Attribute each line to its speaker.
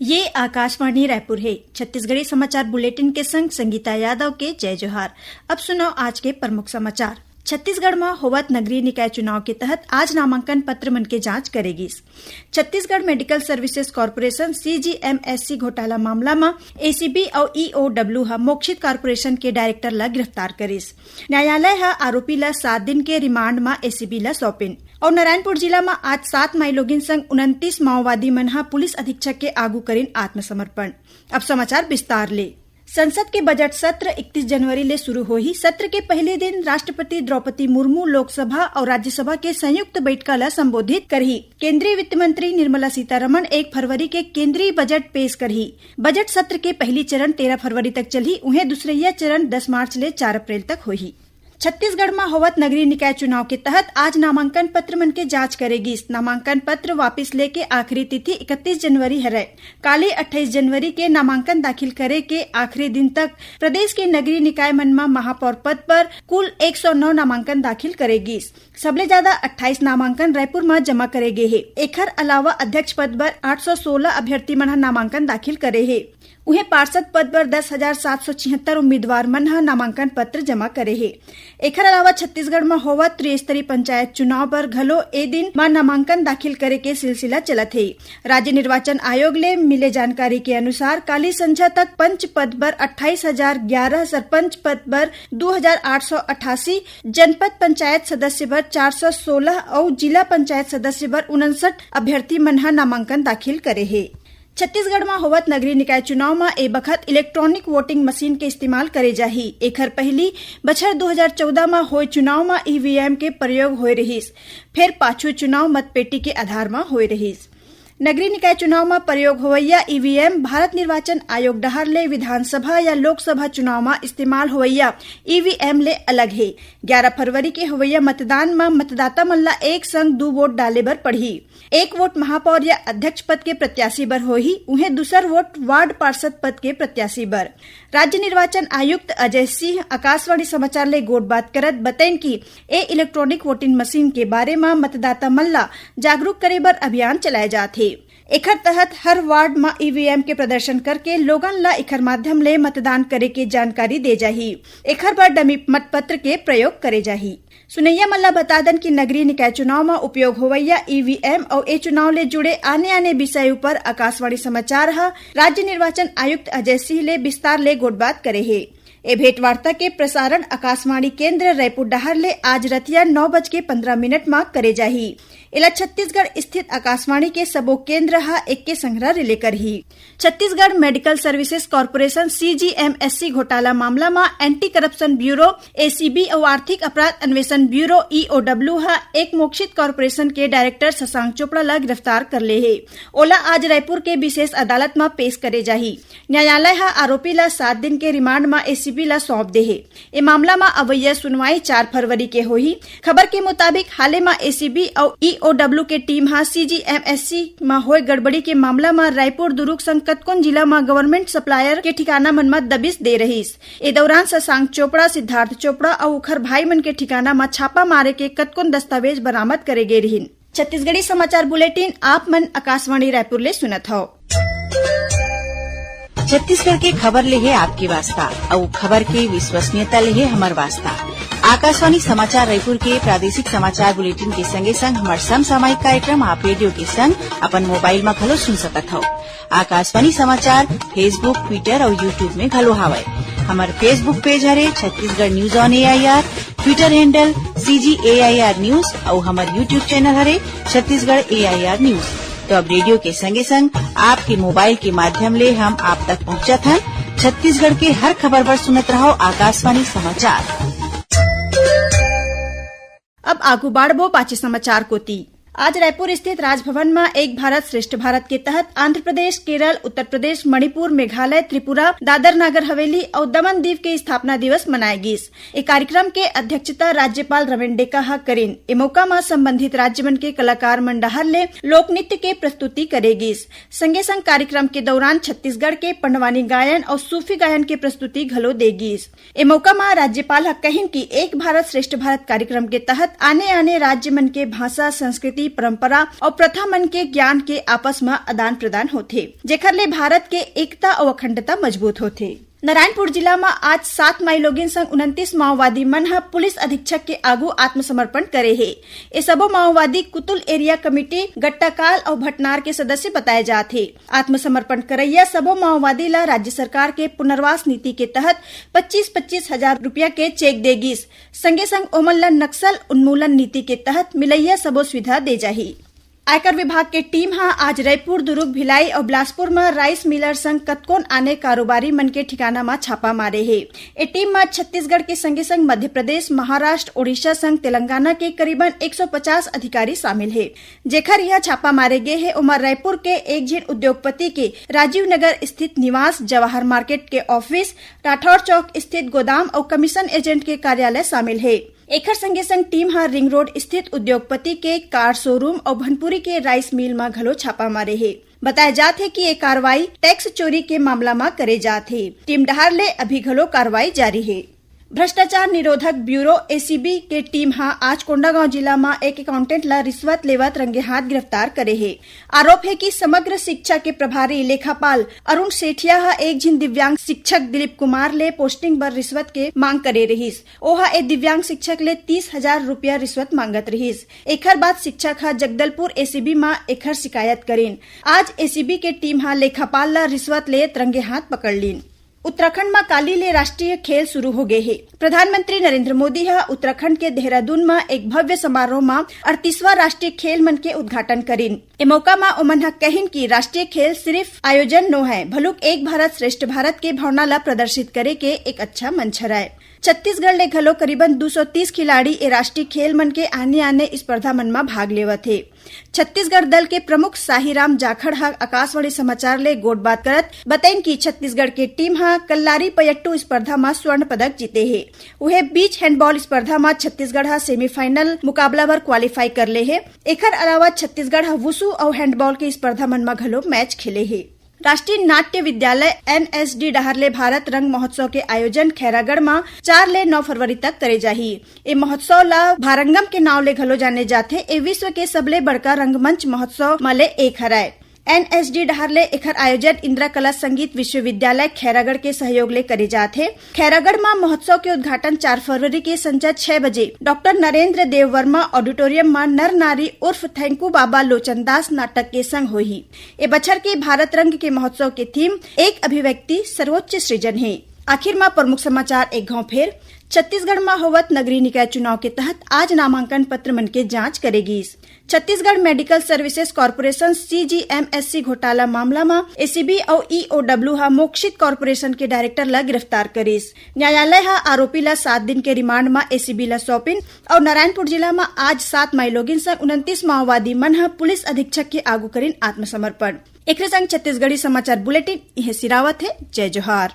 Speaker 1: ये आकाशवाणी रायपुर है। छत्तीसगढ़ी समाचार बुलेटिन के संग संगीता यादव के जय जोहार। अब सुनो आज के प्रमुख समाचार। छत्तीसगढ़ में होवत नगरीय निकाय चुनाव के तहत आज नामांकन पत्र मन के जांच करेगी। Chhattisgarh medical services corporation CGMSC घोटाला मामला में ACB और EOW हा मोक्षित कॉर्पोरेशन के डायरेक्टर ला गिरफ्तार करिस। न्यायालय हा आरोपी ला 7 दिन के रिमांड में ACB ला सौंपिन और नारायणपुर जिला में आज 7 माई लोगिन संग 29 माओवादी मन हा पुलिस अधीक्षक के आगू करीन आत्मसमर्पण। अब समाचार विस्तार ले। संसद के बजट सत्र 31 जनवरी ले शुरू होही। सत्र के पहले दिन राष्ट्रपति द्रौपदी मुर्मू लोकसभा और राज्यसभा के संयुक्त बैठक ला संबोधित करही। केंद्रीय वित्त मंत्री निर्मला सीतारमण 1 फरवरी के केंद्रीय बजट पेश करही। बजट सत्र के पहली चरण 13 फरवरी तक चलही, उन्हें दूसरा चरण 10 मार्च ले 4 अप्रैल तक होही। छत्तीसगढ़ में होवत नगरीय निकाय चुनाव के तहत आज नामांकन पत्र मन के जांच करेगी। नामांकन पत्र वापिस लेके आखिरी तिथि 31 जनवरी है। काले 28 जनवरी के नामांकन दाखिल करे के आखिरी दिन तक प्रदेश के नगरीय निकाय मन में महापौर पद पर कुल 109 नामांकन दाखिल करेगी। सबले ज्यादा 28 नामांकन रायपुर में जमा करे गे है। एकर अलावा अध्यक्ष पद पर 816 अभ्यर्थी मन नामांकन दाखिल करे है। उन्हें पार्षद पद पर 10,776 उम्मीदवार मन नामांकन पत्र जमा करे है। एकर अलावा छत्तीसगढ़ में होवत त्रिस्तरीय पंचायत चुनाव पर घलो ए दिन में नामांकन दाखिल करे के सिलसिला चलत है। राज्य निर्वाचन आयोग ले मिले जानकारी के अनुसार काली संझा तक पंच पद पर 28,011, सरपंच पद पर 2,888, जनपद पंचायत सदस्य पर 416 और जिला पंचायत सदस्य पर 59 अभ्यर्थी मन नामांकन दाखिल करे है। छत्तीसगढ़ में होवत नगरीय निकाय चुनाव में ए बखत इलेक्ट्रॉनिक वोटिंग मशीन के इस्तेमाल करे जाही। एकर पहली बछर 2014 में होए चुनाव में EVM के प्रयोग होए रहिस, फिर पाछू चुनाव मतपेटी के आधार में होए रहिस। नगरीय निकाय चुनाव में प्रयोग होवैया EVM भारत निर्वाचन आयोग डहर ले विधानसभा या लोकसभा चुनाव में इस्तेमाल होवैया EVM ले अलग है। 11 फरवरी के होवैया मतदान में मतदाता मन ला एक संग 2 वोट डाले बर पड़ही। 1 वोट महापौर या अध्यक्ष पद के प्रत्याशी बर होही, उन्हें दूसर वोट वार्ड पार्षद पद के प्रत्याशी बर। राज्य निर्वाचन आयुक्त अजय सिंह आकाशवाणी समाचार ले गोट बात करत बताइन कि ए इलेक्ट्रॉनिक वोटिंग मशीन के बारे में मतदाता मन ला जागरूक करे बर अभियान चलाए जाथे। एकर तहत हर वार्ड में EVM के प्रदर्शन करके लोगन ला एकर माध्यम ले मतदान करे के जानकारी दे जाही। एकर पर डमी मतपत्र के प्रयोग करे जाही। सुनैया मल्ला बता दन कि नगरीय निकाय चुनाव में उपयोग होवैया EVM और ए चुनाव ले जुड़े आने विषय पर आकाशवाणी समाचार राज्य निर्वाचन आयुक्त अजय सिंह ले विस्तार ले गोटबात करे है। ए भेंटवार्ता के प्रसारण आकाशवाणी केंद्र रायपुर डहर ले आज रतिया 9:15 में करे जाही। इला छत्तीसगढ़ स्थित आकाशवाणी के सबो केंद्र एक के संग्रह रिले करही। Chhattisgarh medical services corporation CGMSC घोटाला मामला में एंटी करप्शन ब्यूरो ACB और आर्थिक अपराध अन्वेषण ब्यूरो EOW एक मोक्षित कॉर्पोरेशन के डायरेक्टर शशांक चोपड़ा ला गिरफ्तार कर ले है। ओला आज रायपुर के विशेष अदालत में पेश करे जाही। न्यायालय आरोपी ला 7 दिन के रिमांड में ACB ला सौंप दे है। ए मामला में अवैया सुनवाई 4 फरवरी के होही। खबर के मुताबिक हाले में ACB और EOW के टीम CGMSC में होए गड़बड़ी के मामला में रायपुर, दुर्ग संग कतकोन जिला में गवर्नमेंट सप्लायर के ठिकाना मन में दबिश दे रहीस। ए दौरान शशांक चोपड़ा, सिद्धार्थ चोपड़ा और उखर भाई मन के ठिकाना में छापा मारे के कतकोन दस्तावेज बरामद करे गे रहीन। छत्तीसगढ़ी समाचार बुलेटिन आप मन आकाशवाणी रायपुर ले सुनत हो।
Speaker 2: छत्तीसगढ़ के खबर ले है आपकी वास्ता और खबर के विश्वसनीयता ले है हमार वास्ता। आकाशवाणी समाचार रायपुर के प्रादेशिक समाचार बुलेटिन के संगे संग हमार समसामयिक कार्यक्रम आप रेडियो के संग अपन मोबाइल में घलो सुन सकत हो। आकाशवाणी समाचार फेसबुक, ट्विटर और यूट्यूब में घलो हावय। हमार Facebook page Hare Chhattisgarh news on AIR, Twitter handle CGAIR news और हमार यूट्यूब चैनल हरे छत्तीसगढ़ AIR न्यूज। तो अब रेडियो के संगे संग आपके मोबाइल के माध्यम ले हम आप तक पहुंचत हन। छत्तीसगढ़ के हर खबर पर सुनत रहो आकाशवाणी समाचार।
Speaker 1: अब आगू बाढ़बो पाछे समाचार कोती। आज रायपुर स्थित राजभवन में एक भारत श्रेष्ठ भारत के तहत आंध्र प्रदेश, केरल, उत्तर प्रदेश, मणिपुर, मेघालय, त्रिपुरा, दादर नगर हवेली और दमन दीव के स्थापना दिवस मनाएगी। इस कार्यक्रम के अध्यक्षता राज्यपाल रविन्द्र डेका करेन। ए मौका में संबंधित राज्य मन के कलाकार मंडहर ले लोक नृत्य के प्रस्तुति करेगी। संगे संग कार्यक्रम के दौरान छत्तीसगढ़ के पंडवानी गायन और सूफी गायन के प्रस्तुति घलो देगी। ए मौका में राज्यपाल कहिन की एक भारत श्रेष्ठ भारत कार्यक्रम के तहत आने राज्य मन के भाषा, संस्कृति संस्कृति, परंपरा और प्रथा मन के ज्ञान के आपस में आदान प्रदान होथे, जेकर ले भारत के एकता और अखंडता मजबूत होथे। नारायणपुर जिला में आज 7 मई लोगिन संग 29 माओवादी मन ह पुलिस अधीक्षक के आगू आत्मसमर्पण करे हे। ये सबो माओवादी कुतुल एरिया कमेटी, गट्टाकाल और भटनार के सदस्य बताए जाते। आत्मसमर्पण करैया सबो माओवादी ला राज्य सरकार के पुनर्वास नीति के तहत 25-25 हजार रुपया के चेक देगिस। संगे संग ओमन ला नक्सल उन्मूलन नीति के तहत मिलैया सबो सुविधा दे जाही। आयकर विभाग के टीम आज रायपुर, दुर्ग, भिलाई और बिलासपुर में राइस मिलर संग कतकोन आने कारोबारी मन के ठिकाना में छापा मारे है। ए टीम में छत्तीसगढ़ के संगे संग मध्य प्रदेश, महाराष्ट्र, ओडिशा संग तेलंगाना के करीबन 150 अधिकारी शामिल है। जेखर यहाँ छापा मारे गए है उमर रायपुर के एक झीन उद्योगपति के राजीव नगर स्थित निवास, जवाहर मार्केट के ऑफिस, राठौर चौक स्थित गोदाम और कमीशन एजेंट के कार्यालय शामिल है। एकर संगे संग टीम रिंग रोड स्थित उद्योगपति के कार शोरूम और भनपुरी के राइस मिल में घलो छापा मारे है। बताया जात है कि ये कार्रवाई टैक्स चोरी के मामला में करे जात है। टीम डहार ले अभी घलो कार्रवाई जारी है। भ्रष्टाचार निरोधक ब्यूरो एसीबी के टीम आज कोंडागांव जिला में एक अकाउंटेंट ला रिश्वत लेवत रंगे हाथ गिरफ्तार करे है। आरोप है कि समग्र शिक्षा के प्रभारी लेखापाल अरुण सेठिया एक झिन दिव्यांग शिक्षक दिलीप कुमार ले पोस्टिंग बर रिश्वत के मांग करे रहीस। ओहा एक दिव्यांग शिक्षक ले 30,000 रुपया रिश्वत मांगत रहीस। एकर बाद शिक्षक जगदलपुर एसीबी में एकर शिकायत करीन। आज एसीबी के टीम लेखापाल ला रिश्वत ले रंगे हाथ पकड़ लीन। उत्तराखंड में काली ले राष्ट्रीय खेल शुरू हो गए हैं। प्रधानमंत्री नरेंद्र मोदी उत्तराखंड के देहरादून में एक भव्य समारोह में 38वां राष्ट्रीय खेल मन के उद्घाटन करीन। ए मौका में ओमन कहिन कि राष्ट्रीय खेल सिर्फ आयोजन नो है, भलुक एक भारत श्रेष्ठ भारत के भावना ला प्रदर्शित करे के एक अच्छा मंच है। छत्तीसगढ़ ले घलो करीबन 230 खिलाड़ी ए राष्ट्रीय खेल मन के आने स्पर्धा मन में भाग लेवत है। छत्तीसगढ़ दल के प्रमुख साहीराम जाखड़ आकाशवाणी समाचार ले गोट बात करत बताइन कि छत्तीसगढ़ के टीम कल्लारी पयट्टू स्पर्धा में स्वर्ण पदक जीते है। उहे बीच हैंडबॉल स्पर्धा में छत्तीसगढ़ सेमीफाइनल मुकाबला बर क्वालिफाई कर ले है। एकर अलावा छत्तीसगढ़ वुसु और हैंडबॉल के स्पर्धा मन में घलो मैच खेले है। राष्ट्रीय नाट्य विद्यालय NSD डहारले भारत रंग महोत्सव के आयोजन खैरागढ़ में 4 ले 9 फरवरी तक करे जाही। ए महोत्सव ला भारंगम के नाव ले घलो जाने जाथे। ए विश्व के सबले बड़का रंगमंच महोत्सव में ले एक हराय। NSD डहारले एकर आयोजन इंदिरा कला संगीत विश्वविद्यालय खैरागढ़ के सहयोग ले करे जाथे। खैरागढ़ में महोत्सव के उद्घाटन 4 फरवरी के संजा 6 बजे डॉक्टर नरेंद्र देव वर्मा ऑडिटोरियम में नर नारी उर्फ थैंकू बाबा लोचनदास नाटक के संग होही। ए बछर के भारत रंग के महोत्सव के थीम एक अभिव्यक्ति सर्वोच्च सृजन है। आखिर में प्रमुख समाचार एक घाव फेर। छत्तीसगढ़ में होवत नगरीय निकाय चुनाव के तहत आज नामांकन पत्र मन के जांच करेगी। Chhattisgarh medical services corporation CGMSC घोटाला मामला में एसीबी और EOW मोक्षित कॉर्पोरेशन के डायरेक्टर ला गिरफ्तार करीस। न्यायालय आरोपी ला 7 दिन के रिमांड में एसीबी ला सौंपिन और नारायणपुर जिला में आज 7 मई लोगिन संग 29 माओवादी मन पुलिस अधीक्षक के आगू करीन आत्मसमर्पण। एक संग छत्तीसगढ़ी समाचार बुलेटिन यह सिरावत है। जय जोहार।